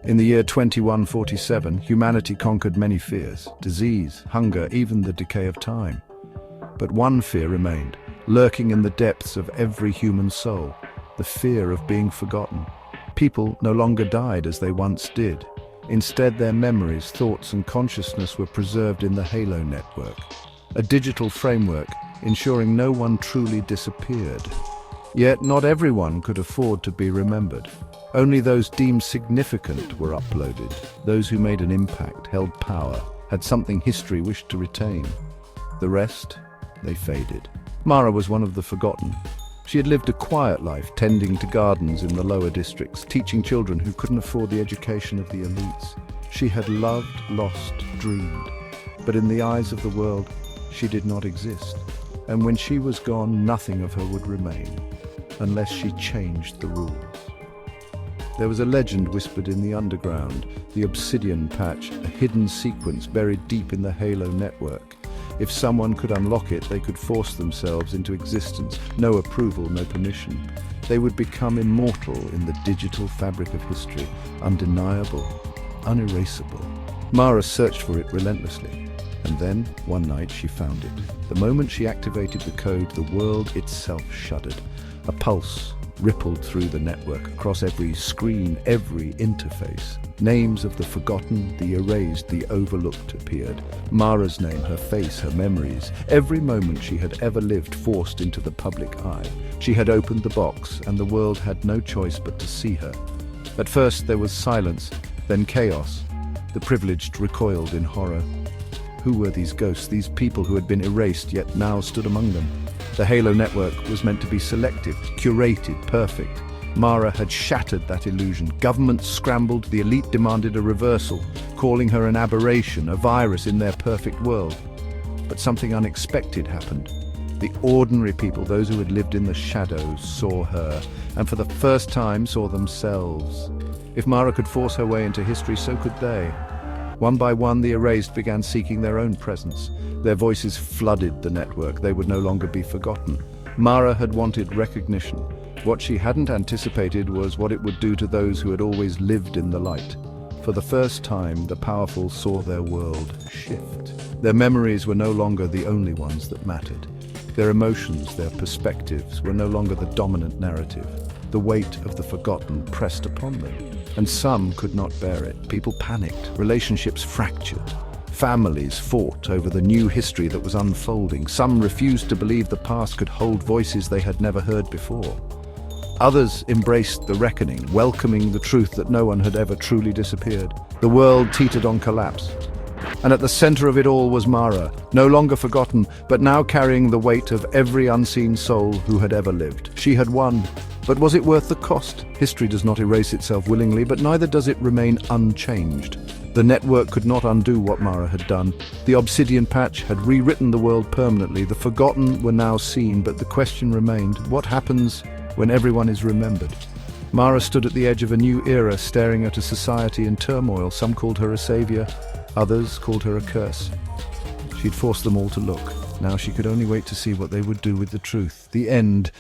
In the year 2147, humanity conquered many fears: disease, hunger, even the decay of time. But one fear remained, lurking in the depths of every human soul: the fear of being forgotten. People no longer died as they once did. Instead, their memories, thoughts, and consciousness were preserved in the Halo network, a digital framework ensuring no one truly disappeared. Yet not everyone could afford to be remembered. Only those deemed significant were uploaded. Those who made an impact, held power, had something history wished to retain. The rest, they faded. Mara was one of the forgotten. She had lived a quiet life, tending to gardens in the lower districts, teaching children who couldn't afford the education of the elites. She had loved, lost, dreamed. But in the eyes of the world, she did not exist. And when she was gone, nothing of her would remain, unless she changed the rules. There was a legend whispered in the underground, the Obsidian Patch, a hidden sequence buried deep in the Halo network. If someone could unlock it, they could force themselves into existence. No approval, no permission. They would become immortal in the digital fabric of history, undeniable, unerasable. Mara searched for it relentlessly. And then, one night, she found it. The moment she activated the code, the world itself shuddered. A pulse rippled through the network, across every screen, every interface. Names of the forgotten, the erased, the overlooked appeared. Mara's name, her face, her memories, every moment she had ever lived forced into the public eye. She had opened the box, and the world had no choice but to see her. At first there was silence, then chaos. The privileged recoiled in horror. Who were these ghosts, these people who had been erased yet now stood among them? The Halo network was meant to be selective, curated, perfect. Mara had shattered that illusion. Governments scrambled, the elite demanded a reversal, calling her an aberration, a virus in their perfect world. But something unexpected happened. The ordinary people, those who had lived in the shadows, saw her, and for the first time saw themselves. If Mara could force her way into history, so could they. One by one, the erased began seeking their own presence. Their voices flooded the network. They would no longer be forgotten. Mara had wanted recognition. What she hadn't anticipated was what it would do to those who had always lived in the light. For the first time, the powerful saw their world shift. Their memories were no longer the only ones that mattered. Their emotions, their perspectives, were no longer the dominant narrative. The weight of the forgotten pressed upon them. And some could not bear it. People panicked. Relationships fractured. Families fought over the new history that was unfolding. Some refused to believe the past could hold voices they had never heard before. Others embraced the reckoning, welcoming the truth that no one had ever truly disappeared. The world teetered on collapse. And at the center of it all was Mara, no longer forgotten, but now carrying the weight of every unseen soul who had ever lived. She had won. But was it worth the cost? History does not erase itself willingly, but neither does it remain unchanged. The network could not undo what Mara had done. The Obsidian Patch had rewritten the world permanently. The forgotten were now seen, but the question remained: what happens when everyone is remembered? Mara stood at the edge of a new era, staring at a society in turmoil. Some called her a savior, others called her a curse. She'd forced them all to look. Now she could only wait to see what they would do with the truth. The end